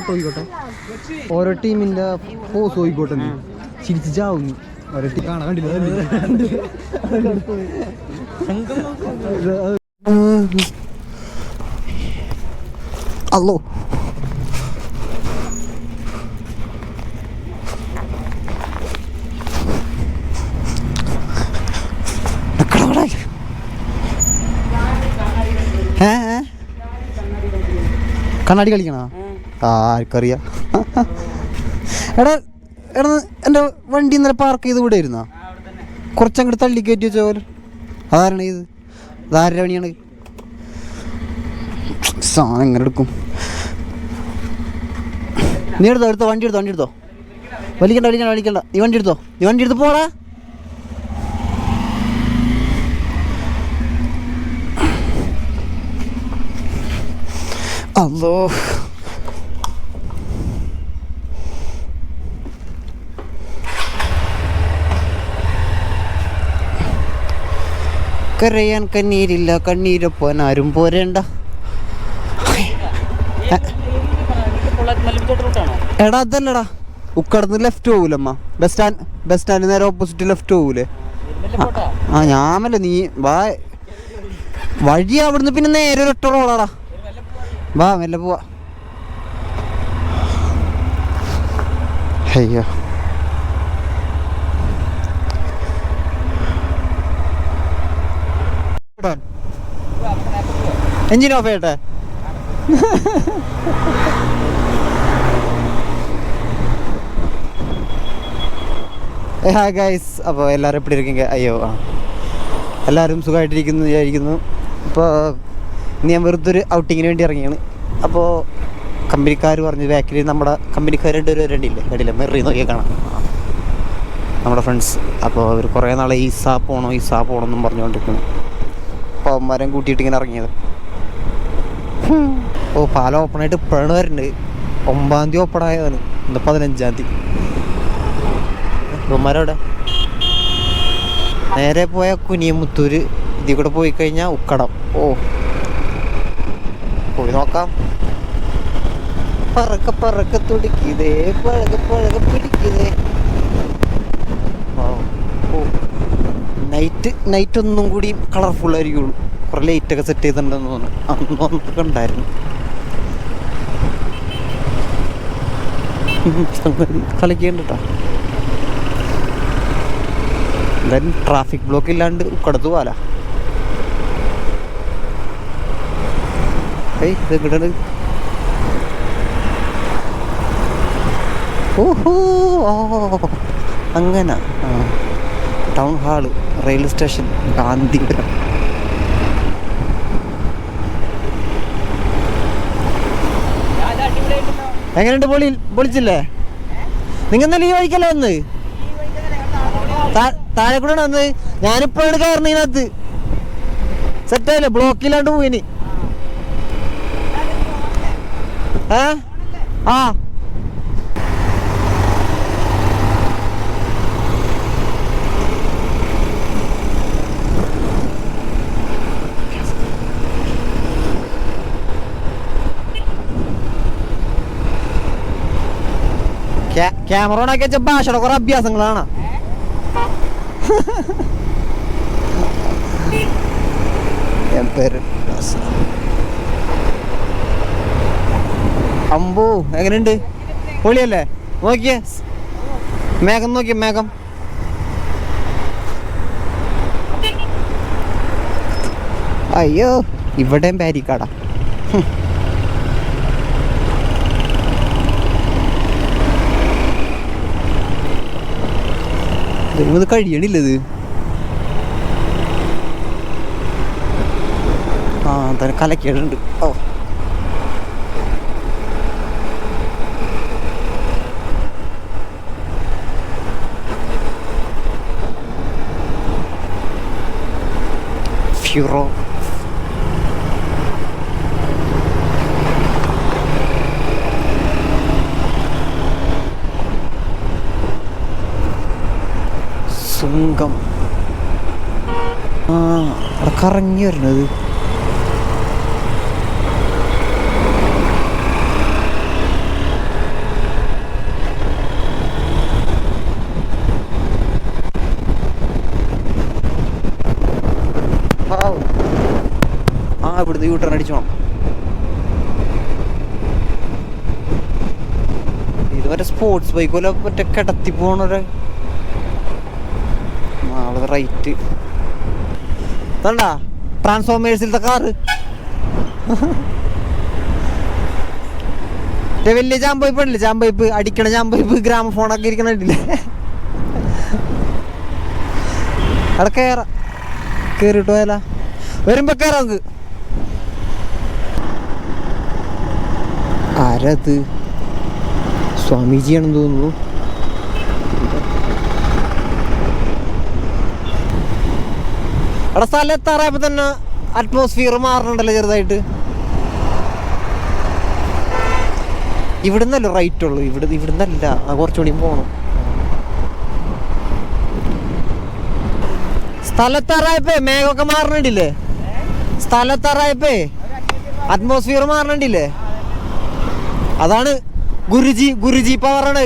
പോയിക്കോട്ടെ. ഓരോ ടീമിന്റെ പോസ് പോയിക്കോട്ടെ. ചിരിച്ചു ചാവുന്നു. ഓരോ ടീം കാണാൻ കണ്ടില്ല. അല്ലോ കണ്ണാടി കളിക്കണോ? ആർക്കറിയാം. എടാ എടാ എൻ്റെ വണ്ടി ഇന്നലെ പാർക്ക് ചെയ്ത് ഇവിടെ ഇരുന്നോ? കുറച്ചങ്ങോട്ട് തള്ളി കയറ്റി വെച്ച പോലെ. അതാരാണ് ഇത്? അതാരുടെ പണിയാണ്? സാധനം എങ്ങനെ എടുക്കും? നീ എടുത്തോ വണ്ടി എടുത്തോ. വലിക്കണ്ട. നീ വണ്ടി എടുത്ത് പോടാ. അല്ലോ കരയാൻ കണ്ണീരില്ല, കണ്ണീരൊപ്പാൻ ആരും പോരേണ്ട. എടാ അതല്ലടാ, ഉക്കടന്ന് ലെഫ്റ്റ് പോകൂലമ്മ. ബസ് സ്റ്റാൻഡ് നേരെ ഓപ്പോസിറ്റ് ലെഫ്റ്റ് പോകൂലേ? ഞാമല്ല നീ വാ. വഴി അവിടുന്ന് പിന്നെ നേരെ ഒരൊറ്റ റോഡാടാ. വാ മെല്ലെ പോവാ. അയ്യോ എഞ്ചിൻ ഓഫ് ചെയ്യട്ടെ? Hi guys. അപ്പോൾ എല്ലാവരും എപ്പിടി ഇരിക്കുക? അയ്യോ എല്ലാവരും സുഖമായിട്ടിരിക്കുന്നു വിചാരിക്കുന്നു. ഇപ്പോൾ ഞാൻ വെറുതൊരു ഔട്ടിങ്ങിന് വേണ്ടി ഇറങ്ങിയാണ്. അപ്പോൾ കമ്പനിക്കാർ പറഞ്ഞു ബാക്കിൽ നമ്മുടെ കമ്പനിക്കാർ രണ്ടില്ലേ മെറി നോക്കിയാൽ കാണാം നമ്മുടെ ഫ്രണ്ട്സ്. അപ്പോൾ അവർ കുറേ നാളെ ഈസാ പോകണം എന്നും പറഞ്ഞുകൊണ്ടിരിക്കുന്നു. അപ്പോൾ മരം കൂട്ടിയിട്ട് ഇങ്ങനെ ഇറങ്ങിയത്. ഓ പാലം ഓപ്പണായിട്ട് ഇപ്പോഴാണ് വരുന്നുണ്ട്. 9-ാം തീയതി ഓപ്പൺ ആയതാണ്. ഇന്ന് 15-ാം തീയതി. ഇവന്മാരവിടെ നേരെ പോയ കുനിയമുത്തൂർ, ഇതിൽ കൂടെ പോയി കഴിഞ്ഞാൽ ഉക്കടം. ഓ പോയി നോക്കാം. പറക്ക തുടിക്കിതേ, പഴക പിടിക്കിതേ. നൈറ്റ് ഒന്നും കൂടി കളർഫുൾ ആയിരിക്കുള്ളൂ. കുറേ ലൈറ്റൊക്കെ സെറ്റ് ചെയ്തിട്ടുണ്ടെന്ന് തോന്നുന്നു. അന്നൊക്കെ ഉണ്ടായിരുന്നു. കളിക്കേണ്ട കേട്ടോ. എന്തായാലും ട്രാഫിക് ബ്ലോക്ക് ഇല്ലാണ്ട് ഉക്കടത്ത് പോകാല. ഇത് കിട്ടത്. ഓഹോ അങ്ങനെ. Town hall, railway station, Gandhipuram. എങ്ങനെയുണ്ട്? പൊളിച്ചില്ലേ? നിങ്ങൾ ഇന്നലെ ഈ വഴിക്കല്ലേ വന്ന്? താഴെ കൂടെ വന്ന്. ഞാനിപ്പോഴാണ് കയറുന്നത് ഇതിനകത്ത്. സെറ്റായില്ലേ? ബ്ലോക്കില്ലാണ്ട് പോയിനി. ആ ക്യാമറ ഓണാക്കി വെച്ച ഭാഷയുടെ കുറെ അഭ്യാസങ്ങളാണ്. അമ്പോ എങ്ങനെയുണ്ട്? പൊളിയല്ലേ? നോക്കിയേ മേഘം, നോക്കിയേ മേഘം. അയ്യോ ഇവിടെയും പാരിക്കാടാ. ഇത് കഴിയണില്ലത്. തന്നെ കലക്കിയിട്ടുണ്ട്. ഓ ഫ്യൂറോ സുങ്കം. അവിടെ കറങ്ങി വരുന്നത്. ഇവിടുന്ന് യൂട്ടേൺ അടിച്ചു പോണം. ഇത് മറ്റേ സ്പോർട്സ് ബൈക്ക് പോലെ മറ്റേ കിടത്തി പോണൊരു നാളെ റൈറ്റ് കണ്ടാ ട്രാൻസ്ഫോമേഴ്സിലത്തെ കാറ്. വലിയ ജാമ്പൈപ്പ് ഉണ്ടല്ലേ, ജാമ്പൈപ്പ് അടിക്കണ ജാമ്പൈപ്പ് ഗ്രാമഫോണൊക്കെ ഇരിക്കണില്ലേ. അവിടെ കേറിട്ട് പോയാല വരുമ്പോ കേറാം നമുക്ക്. ആരത്? സ്വാമിജിയാണെന്ന് തോന്നുന്നു. അവിടെ സ്ഥലം എത്താറായപ്പോ തന്നെ അറ്റ്മോസ്ഫിയർ മാറണുണ്ടല്ലോ ചെറുതായിട്ട്. ഇവിടുന്നല്ലോ റൈറ്റ് ഉള്ളു, ഇവിടുന്നല്ല, കുറച്ചുകൂടി പോണം. സ്ഥലത്താറായപ്പേ മേഘമൊക്കെ മാറണില്ലേ, സ്ഥലത്താറായപ്പേ അറ്റ്മോസ്ഫിയർ മാറണില്ലേ. അതാണ് ഗുരുജി പവറാണ്.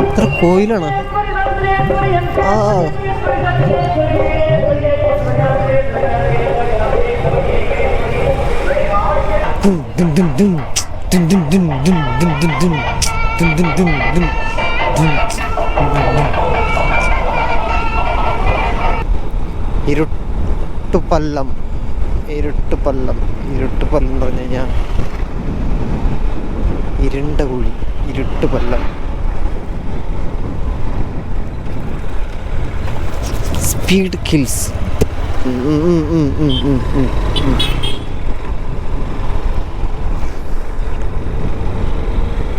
ഇത്ര കോയിലാണ്. ഇരുട്ടുപല്ലം എന്ന് പറഞ്ഞു കഴിഞ്ഞാൽ ഇരുണ്ട കുഴി, ഇരുട്ടുപല്ലം. Speed kills.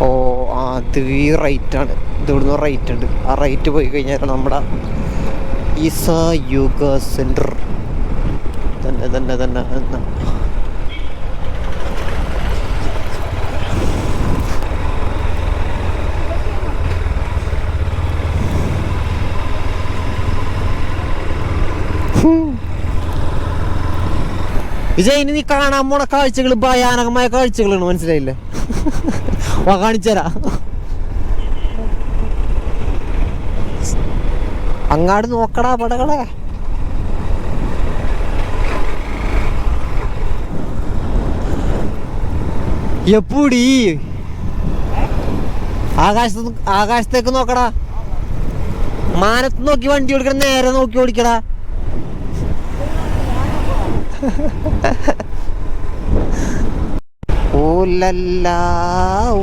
ഓ അത് ഈ റൈറ്റാണ്. ഇത് ഇവിടുന്ന് റൈറ്റ് ഉണ്ട്. ആ റൈറ്റ് പോയി കഴിഞ്ഞാൽ നമ്മുടെ ഈസ യോഗ സെൻറ്റർ തന്നെ. വിജയ്, ഇനി നീ കാണാൻ പോണ കാഴ്ചകൾ ഭയാനകമായ കാഴ്ചകളാണ്, മനസ്സിലായില്ലേ? കാണിച്ചരാ. അങ്ങാട് നോക്കടാ പടകളെ. എപ്പൂടി ആകാശത്തേക്ക് നോക്കടാ. മാനത്ത് നോക്കി വണ്ടി ഓടിക്കണം, നേരെ നോക്കി ഓടിക്കടാ. ഓലല്ല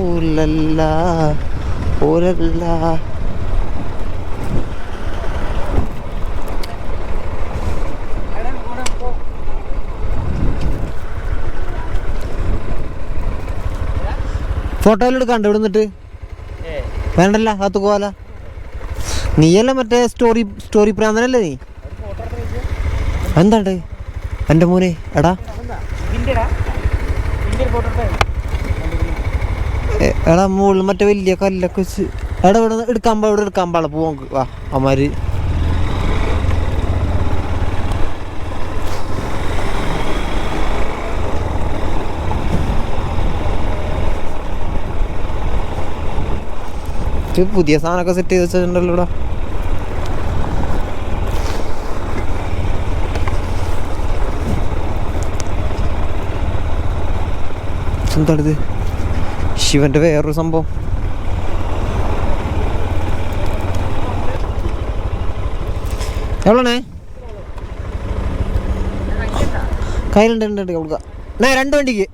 ഓലല്ല ഓലല്ല. ഫോട്ടോയിലെടുക്കാണ്ട് ഇവിടെ നിന്നിട്ട് വേണ്ടല്ല, അകത്ത് പോവാല. നീയല്ല മറ്റേ സ്റ്റോറി പ്രാന്തനല്ലേ നീ? എന്താണ്ട് എൻ്റെ മോനെ? എടാ മുകളിൽ മറ്റേ വലിയ കല്ലൊക്കെ വെച്ച് ഇവിടെ എടുക്കാൻ പാടില്ല. പോവാ വാ അമ്മാര്. പുതിയ സാധനമൊക്കെ സെറ്റ് ചെയ്ത് വെച്ചിട്ടുണ്ടല്ലോ ഇവിടെ. എന്താണിത്? ശിവന്റെ വേറൊരു സംഭവം. എവളാണേ? കയ്യിലുണ്ട് കൊടുക്ക. 2 വണ്ടിക്ക്.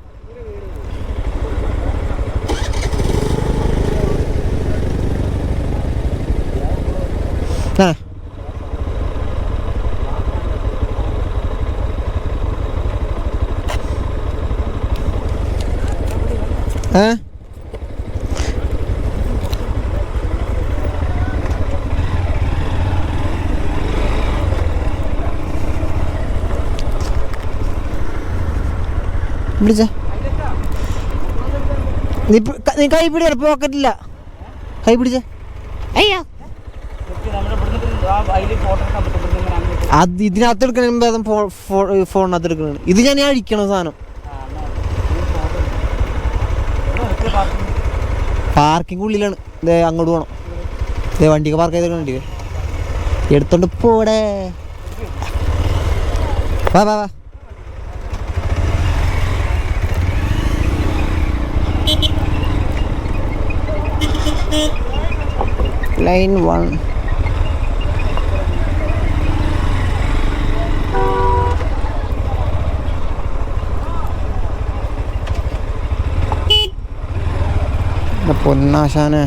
വിളിച്ച നീ കൈ പിടിയ പോക്കറ്റില്ല. കൈ പിടിച്ച അയ്യോ, അത് ഇതിനകത്ത് എടുക്കണ ഫോണിനകത്ത് എടുക്കണ. ഇത് ഞാൻ അഴിക്കണ സാധനം. പാർക്കിംഗ് ഉള്ളിലാണ്. ഇതേ അങ്ങോട്ട് പോകണം. ഇതേ വണ്ടിയൊക്കെ പാർക്ക് ചെയ്തൊക്കെ വണ്ടി എടുത്തോണ്ട് പോടെ. വാ വാ വാ. ലൈൻ 1. പൊന്നാശാനെ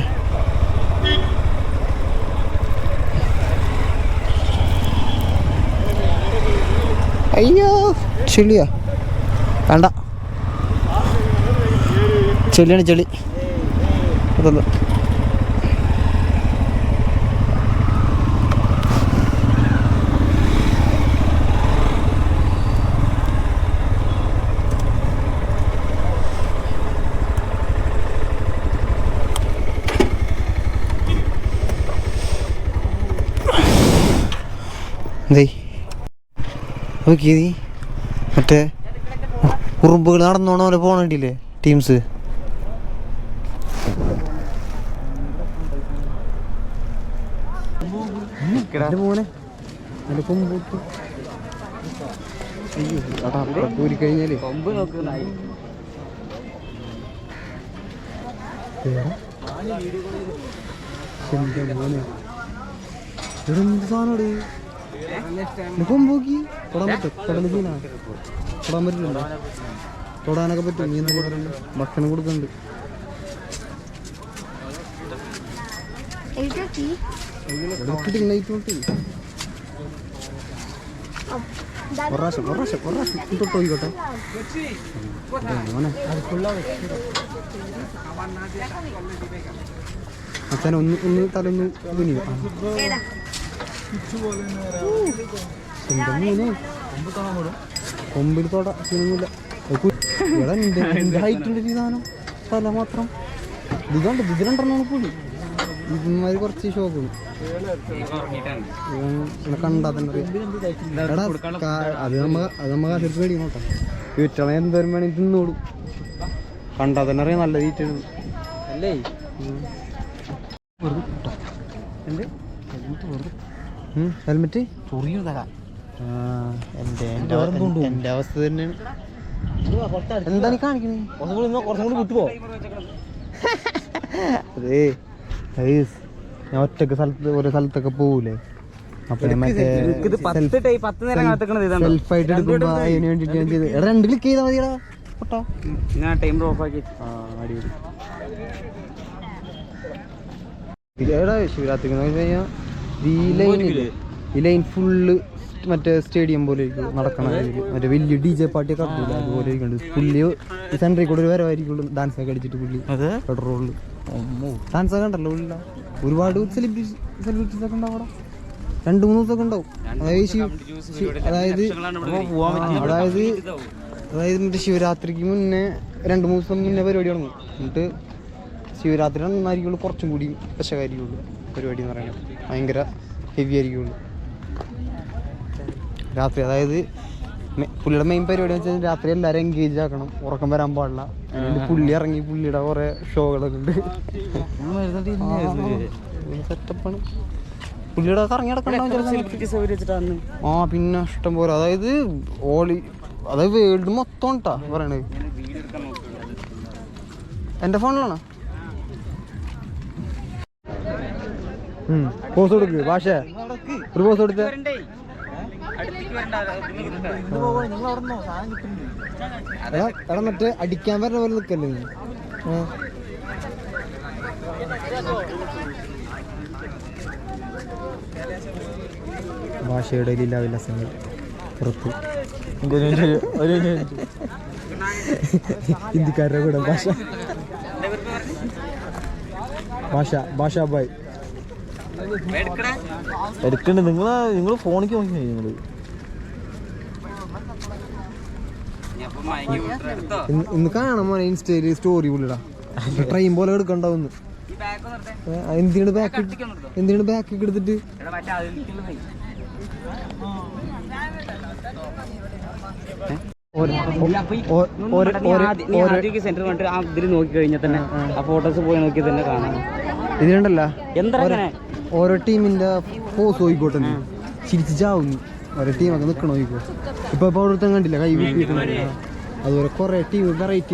അയ്യോ ചെളിയാ വേണ്ട, ചെളിയാണ് ചെളി. അതൊന്ന് നോക്കി നീ മറ്റേ ഉറുമ്പുകൾ നടന്നോണ പോലെ പോകണ്ടില്ലേ ടീംസ്. മോനെ കൂരി കഴിഞ്ഞാല് എന്ത് സാധനോട് കൊമ്പോക്കി തൊടാൻ പറ്റും. തൊടാൻ പറ്റില്ല, തൊടാനൊക്കെ പറ്റും. നീ എന്താ പറയുന്നത്? ഭക്ഷണം കൊടുക്കുന്നുണ്ട്. തൊട്ടോയിക്കോട്ടെ അച്ഛനെ ഒന്ന് തലൊന്ന് തുനിയോ. കൊമ്പിൽ തൊടൊന്നുമില്ല. ഹൈറ്റ് ഉണ്ട് സാധനം, തല മാത്രം. ഇതുണ്ട്, ഇത് രണ്ടെണ്ണമാണ് പുളി. ഇതുമാതിരി കുറച്ച് ഷോക്കാണ്. കണ്ടാ തന്നെ എടാ അത് നമ്മ കാശെടുത്ത് മേടിക്കണം കേട്ടോ. വീട്ടിലെ എന്തോരം വേണമെങ്കിൽ തിന്നോടും. കണ്ടാ തന്നെ അറിയാം നല്ല തീറ്റാണ് അല്ലേ. ഹെൽമെറ്റ് എന്റെ അവസ്ഥ തന്നെയാണ്. എന്താ നീ കാണിക്കണേ? കുറച്ചും കൂടി വിട്ടുപോ. അതേ ഞാൻ ഒറ്റക്ക് ഓരോ സ്ഥലത്തൊക്കെ പോവൂലേ, അപ്പൊ സെൽഫായിട്ട് എടുക്കുമ്പോ അതിന് വേണ്ടിട്ട് ഞാൻ ചെയ്ത്. എടാ 2 ക്ലിക്ക് ചെയ്താൽ മതിയടാ പൊട്ടാ. ഞാൻ ടൈം ഓഫ് ആക്കി. എടാ ശിവരാത്രിക്ക് ഈ ലൈൻ ഫുള്ള് മറ്റേ സ്റ്റേഡിയം പോലെ നടക്കണ മറ്റേ വലിയ DJ പാർട്ടിയൊക്കെ അറിയില്ല അതുപോലെ ഇരിക്കുന്നുണ്ട്. പുള്ളി ഈ സെൻട്രിൽ കൂടെ ഒരു വരവായിരിക്കുള്ളൂ ഡാൻസ് ഒക്കെ അടിച്ചിട്ട് പുള്ളി പെട്രോളിൽ ഡാൻസ് ഒക്കെ ഉണ്ടല്ലോ. ഉള്ള ഒരുപാട് സെലിബ്രിറ്റീസ് ഒക്കെ ഉണ്ടാവും അവിടെ. 2-3 ദിവസമൊക്കെ ഉണ്ടാവും. അതായത് മറ്റേ ശിവരാത്രിക്ക് മുന്നേ 2-3 ദിവസം മുന്നേ പരിപാടി തുടങ്ങും. എന്നിട്ട് ശിവരാത്രി നന്നായിരിക്കുള്ളൂ, കുറച്ചും കൂടി പശകായിരിക്കുള്ളൂ പരിപാടി എന്ന് പറയുന്നത്. ഭയങ്കര ഹെവി ആയിരിക്കുള്ളൂ രാത്രി. അതായത് പുള്ളിയുടെ മെയിൻ പരിപാടി എന്ന് വെച്ചാൽ രാത്രി എല്ലാവരും എൻഗേജ് ആക്കണം, ഉറക്കം വരാൻ പാടില്ല. പുള്ളി ഇറങ്ങി പുള്ളിയുടെ കുറെ ഷോകളൊക്കെ ഉണ്ട്. സെറ്റപ്പാണ് പുള്ളിയുടെ കറങ്ങി നടക്കണം. പിന്നെ ഇഷ്ടം പോലെ. അതായത് വേൾഡ് മൊത്തം ഉണ്ടാ പറയണത്. എൻ്റെ ഫോണിലാണോ? പോസ് കൊടുക്ക് ഭാഷ, ഒരു പോസ് കൊടുത്ത. എടാ മറ്റേ അടിക്കാൻ വരുന്ന പോലെ നിൽക്കല്ലേ നീ. ഭാഷയുടെ ലീലാവിലാസങ്ങൾ പുറത്ത് ഹിന്ദിക്കാരുടെ കൂടെ ഭാഷ ബായ് എടുക്കണ്ട്. നിങ്ങൾ ഫോണിക്ക് നോക്കി നിങ്ങള് ഇന്ന് കാണാൻ മോനെ ഇൻസ്റ്റയില് സ്റ്റോറി പുള്ളിടാ. ട്രെയിൻ പോലെ എടുക്കണ്ടാവുന്നു. എന്തിനാണ് ബാക്ക് എടുത്തിട്ട് സെന്റർ വന്നിട്ട് ആ ഇതിൽ നോക്കി കഴിഞ്ഞാൽ തന്നെ ആ ഫോട്ടോസ് പോയി നോക്കി തന്നെ കാണാം. ഇതിലുണ്ടല്ലോ എന്താ ഓരോ ടീമിന്റെ പോസ് നോക്കിക്കോട്ടെ, ചിരിച്ചു ചാവുന്നു. ഓരോ ടീമൊക്കെ നിൽക്കണോ നോക്കിക്കോ. ഇപ്പൊ ഓരോരുത്തരും കണ്ടില്ല കൈ വീട്ടിട്ടുണ്ട്. അതുപോലെ കുറെ ടീം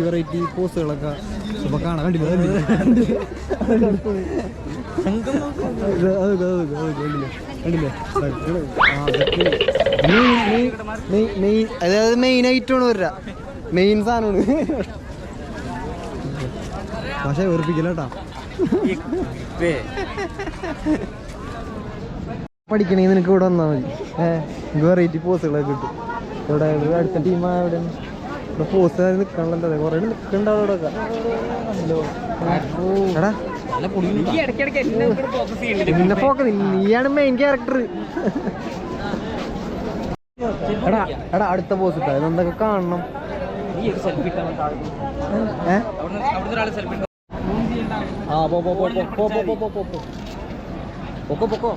വെറൈറ്റി പോസുകളൊക്കെ ഇപ്പൊ കാണാൻ കണ്ടില്ല. അതായത് മെയിൻ ഐറ്റമാണ് വരിക, മെയിൻ സാധനമാണ്. പക്ഷെ വെറുപ്പിക്കലട്ടാ. പഠിക്കണേ നിനക്ക് ഇവിടെ വന്നാൽ മതി. വെറൈറ്റി പോസുകളൊക്കെ കിട്ടും. ഇവിടെ അടുത്ത ടീമാ ഇവിടെ പോസ് നിൽക്കണല്ലോ, കുറെ നിൽക്കണ്ടാവും ഇവിടെ. എടാ നിന്നെ ഫോക്കസ്, നീയാണ് മെയിൻ ക്യാരക്ടർ. എടാ എടാ അടുത്ത പോസ് ഇട്ടാ ഇതെന്തൊക്കെ കാണണം. പൊക്കോ.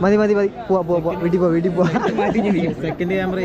മതി പോവാ വീട്ടിൽ പോവാ. Second camera